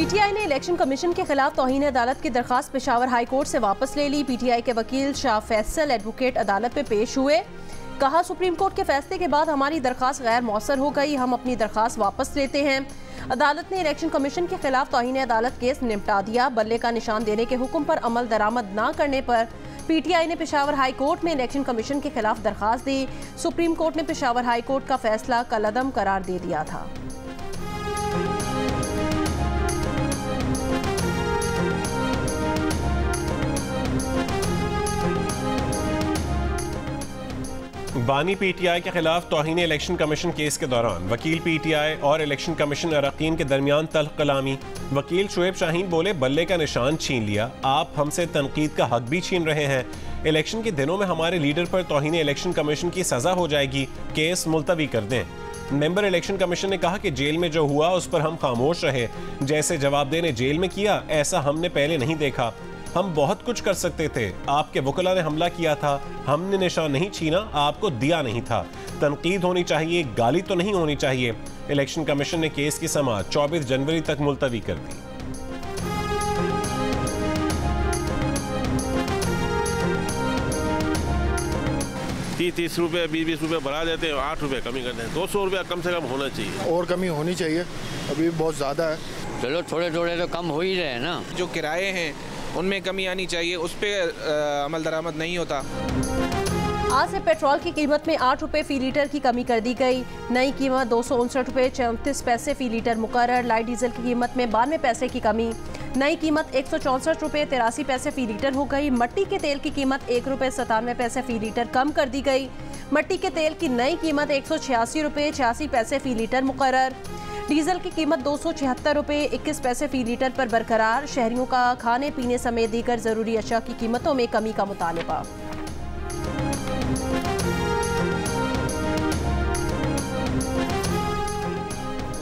PTI ने election commission के खिलाफ तौहीन अदालत की दरखास्त पेशावर हाई कोर्ट से वापस ले ली। पीटीआई के वकील शाह फैसल एडवोकेट अदालत में पेश हुए। कहा, सुप्रीम कोर्ट के फैसले के बाद हमारी दरखास्त गैर मौसर हो गई, हम अपनी दरखास्त वापस लेते हैं। अदालत ने इलेक्शन कमीशन के खिलाफ तौहीन अदालत केस निपटा दिया। बल्ले का निशान देने के हुक्म पर अमल दरामद न करने पर पीटीआई ने पेशावर हाई कोर्ट में इलेक्शन कमीशन के खिलाफ दरखास्त दी। सुप्रीम कोर्ट ने पेशावर हाई कोर्ट का फैसला कलअदम करार दे दिया था। बानी पीटीआई के खिलाफ तौहीन इलेक्शन कमीशन केस के दौरान वकील पीटीआई और इलेक्शन कमीशन अरकान के दरमियान तल्ख कलामी। वकील शुएब शाहीन बोले, बल्ले का निशान छीन लिया, आप हमसे तनकीद का हक भी छीन रहे हैं। इलेक्शन के दिनों में हमारे लीडर पर तौहीन इलेक्शन कमीशन की सजा हो जाएगी, केस मुलतवी कर दें। मेंबर इलेक्शन कमीशन ने कहा कि जेल में जो हुआ उस पर हम खामोश रहे, जैसे जवाबदेह ने जेल में किया ऐसा हमने पहले नहीं देखा। हम बहुत कुछ कर सकते थे, आपके वकीला ने हमला किया था, हमने निशान नहीं छीना, आपको दिया नहीं था। तनकीद होनी चाहिए, गाली तो नहीं होनी चाहिए। इलेक्शन कमीशन ने केस की समाअत 24 जनवरी तक मुलतवी कर दी। 30 रुपये 20 रुपये बढ़ा देते हैं, 8 रुपये कमी करते हैं। 200 रुपया कम से कम होना चाहिए, और कमी होनी चाहिए, अभी बहुत ज़्यादा है। चलो थोड़े थोड़े तो कम हो ही रहे हैं ना। जो किराए हैं उनमें कमी आनी चाहिए, उस पर अमल दरामद नहीं होता। आज से पेट्रोल की कीमत में 8 रुपये फी लीटर की कमी कर दी गई। नई कीमत 259 रुपये 34 पैसे फी लीटर मुकर्रर। लाइट डीजल की कीमत में 92 पैसे की कमी। नई कीमत 164 रुपये 83 पैसे फी लीटर हो गई। मट्टी के तेल की कीमत 1 रुपये 97 पैसे फी लीटर कम कर दी गई। मट्टी के तेल की नई कीमत 186 रुपये 86 पैसे फी लीटर मुकर्रर। डीजल की कीमत 276 रुपये 21 पैसे फी लीटर पर बरकरार। शहरियों का खाने पीने समेत दीगर जरूरी अशिया की कीमतों में कमी का मुतालबा।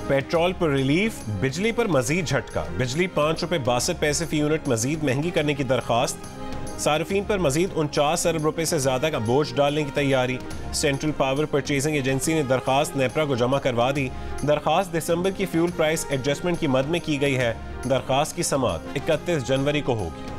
पेट्रोल पर रिलीफ, बिजली पर मजीद झटका। बिजली 5 रुपये 62 पैसे फी यूनिट मजीद महंगी करने की दरखास्त। सार्फिन पर मजीद 49 अरब रुपए से ज्यादा का बोझ डालने की तैयारी। सेंट्रल पावर परचेजिंग एजेंसी ने दरखास्त नेपरा को जमा करवा दी। दरखास्त दिसंबर की फ्यूल प्राइस एडजस्टमेंट की मद में की गई है। दरखास्त की समाअत 31 जनवरी को होगी।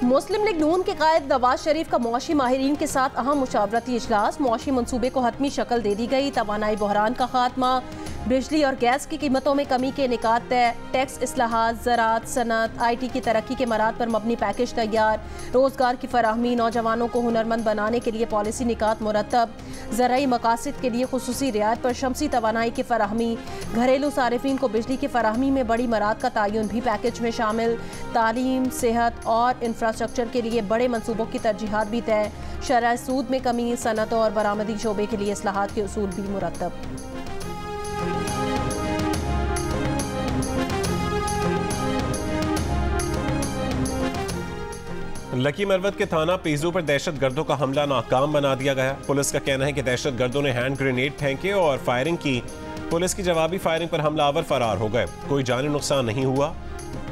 मुस्लिम लीग नून के कायद नवाज शरीफ का मुआशी माहिरीन के साथ अहम मुशावरती इजलास। मुआशी मंसूबे को हतमी शक्ल दे दी गई। तवानाई बहरान का खात्मा, बिजली और गैस की कीमतों में कमी के निकात तय। टैक्स इस्लाहात, ज़राअत, सनत, IT की तरक्की के मराद पर मबनी पैकेज तैयार। रोज़गार की फराहमी, नौजवानों को हुनरमंद बनाने के लिए पॉलिसी निकात मुरतब। ज़राई मकासद के लिए खुसूसी रियायत पर शमसी तवानाई की फराहमी। घरेलू सारिफिन को बिजली की फराहमी में बड़ी मराद का तयन भी पैकेज में शामिल। तालीम, सेहत और इंफ्रास्ट्रक्चर के लिए बड़े मनसूबों की तरजीहात भी तय। शरह सूद में कमी, सनतों और बरामदी शोबे के लिए इस्लाहात के उसूल भी मुरतब। लकी मरवत के थाना पीजू पर दहशत गर्दों का हमला नाकाम बना दिया गया। पुलिस का कहना है कि दहशत गर्दों ने हैंड ग्रेनेड फेंके और फायरिंग की। पुलिस की जवाबी फायरिंग पर हमलावर फरार हो गए, कोई जानी नुकसान नहीं हुआ।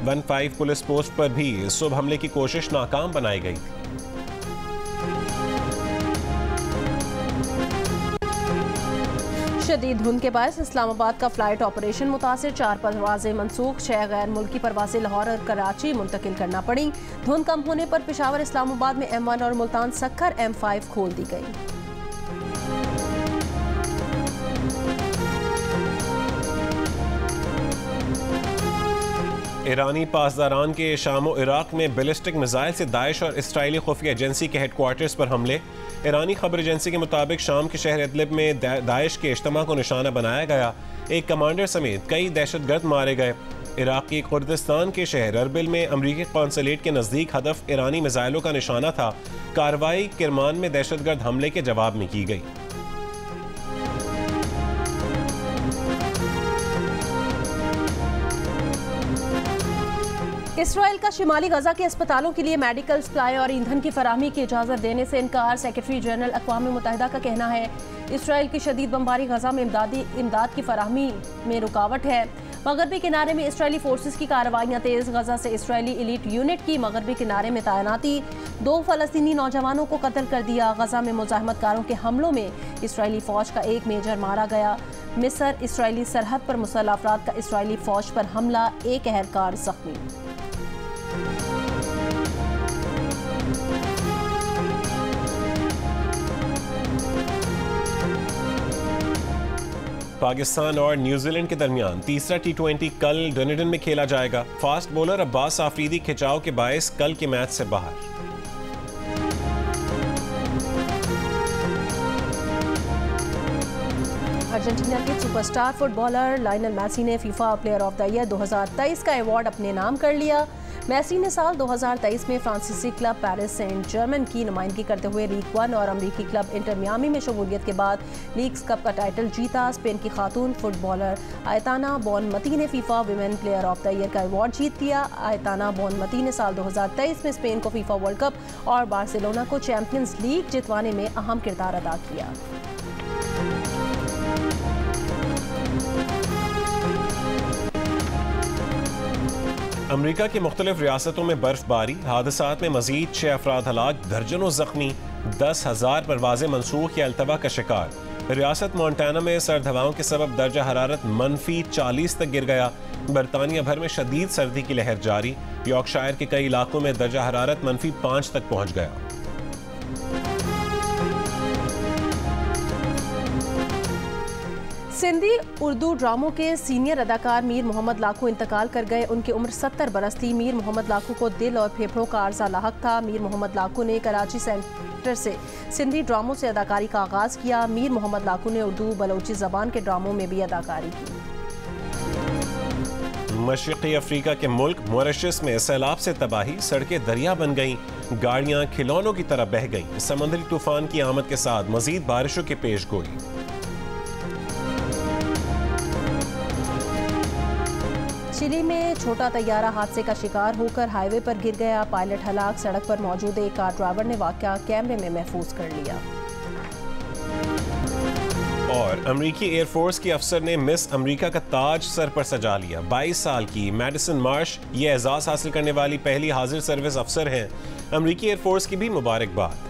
15 पुलिस पोस्ट पर भी सुबह हमले की कोशिश नाकाम बनाई गई। शदीद धुंध के बायस इस्लामाबाद का फ्लाइट ऑपरेशन मुतासिर। 4 परवाजें मनसूख, 6 गैर मुल्की परवाजें लाहौर और कराची मुंतकिल करना पड़ी। धुंध कम होने पर पेशावर इस्लामाबाद में M1 और मुल्तान सक्खर M5 खोल दी गई। ईरानी पासदारान के शामो इराक में बैलिस्टिक मिसाइल से दाइश और इसराइली खुफिया एजेंसी के हेडक्वार्टर्स पर हमले। ईरानी खबर एजेंसी के मुताबिक शाम के शहर इदलिब में दाइश के इज्तिमा को निशाना बनाया गया। एक कमांडर समेत कई दहशतगर्द मारे गए। इराकी कुर्दिस्तान के शहर अरबिल में अमरीकी कौंसलेट के नज़दीक हदफ ईरानी मिसाइलों का निशाना था। कार्रवाई किरमान में दहशतगर्द हमले के जवाब में की गई। इसराइल का शिमाली गजा के अस्पतालों के लिए मेडिकल सप्लाई और ईंधन की फराहमी की इजाज़त देने से इनकार। सेक्रेटरी जनरल अक़वाम मुत्तहिदा का कहना है इसराइल की शदीद बमबारी गजा में इमदाद की फराहमी में रुकावट है। मगरबी किनारे में इसराइली फोर्सेस की कार्रवाइयां तेज। गजा से इसराइली एलीट यूनिट की मगरबी किनारे में तैनाती। 2 फलस्तीनी नौजवानों को कत्ल कर दिया। गजा में मुजाहिमतकारों के हमलों में इसराइली फौज का एक मेजर मारा गया। मिस्र इसराइली सरहद पर मुसल्लह अफराद का इसराइली फौज पर हमला, एक एहलकार जख्मी। पाकिस्तान और न्यूजीलैंड के दरमियान तीसरा T20 कल डनडन में खेला जाएगा। फास्ट बॉलर अब्बास आफरीदी खिंचाव के बायस कल के मैच से बाहर। अर्जेंटीना के सुपरस्टार फुटबॉलर लायनल मेसी ने FIFA player of the year 2023 का अवार्ड अपने नाम कर लिया। मेसी ने साल 2023 में फ्रांसीसी क्लब पेरिस सेंट जर्मन की नुमाइंदगी करते हुए लीग 1 और अमरीकी क्लब इंटर मियामी में शमूलियत के बाद लीग्स कप का टाइटल जीता। स्पेन की खातून फुटबॉलर आयताना बोनमती ने FIFA women player of the year का अवार्ड जीत लिया। आयताना बोनमती ने साल 2023 में स्पेन को फीफा वर्ल्ड कप और बार्सिलोना को चैंपियंस लीग जितवाने में अहम किरदार अदा किया। अमरीका की मुख्तलिफ रियासतों में बर्फबारी, हादसात में मजीद 6 अफराद हलाक, दर्जनों जख्मी, 10,000 परवाजें मनसूख या अल्तवा का शिकार। रियासत मोंटाना में सर्द हवाओं के सबब दर्जा हरारत -40 तक गिर गया। बरतानिया भर में शदीद सर्दी की लहर जारी। यॉर्कशायर के कई इलाकों में दर्जा हरारत -5 तक पहुंच गया। सिंधी उर्दू ड्रामों के सीनियर अदाकार मीर मोहम्मद लाखू इंतकाल कर गए। उनकी उम्र 70 बरस थी। मीर मोहम्मद लाखू को दिल और फेफड़ों का अर्जा लाहक था। मीर मोहम्मद लाखू ने कराची सेंटर से सिंधी ड्रामों से अदाकारी का आगाज किया। मीर मोहम्मद लाखू ने उर्दू बलोची जबान के ड्रामों में भी अदाकारी की। मशरिकी अफ्रीका के मुल्क मॉरिशस में सैलाब से तबाही, सड़कें दरिया बन गईं, गाड़ियां खिलौनों की तरह बह गईं। समुद्री तूफान की आमद के साथ मजीद बारिशों की पेशगोई। चिली में छोटा तैयारा हादसे का शिकार होकर हाईवे पर गिर गया। पायलट हलाक। सड़क पर मौजूद एक कार ड्राइवर ने वाकया कैमरे में महफूज कर लिया। और अमरीकी एयरफोर्स के अफसर ने मिस अमरीका का ताज सर पर सजा लिया। 22 साल की मैडिसन मार्श ये एजाज हासिल करने वाली पहली हाजिर सर्विस अफसर हैं। अमरीकी एयरफोर्स की भी मुबारकबाद।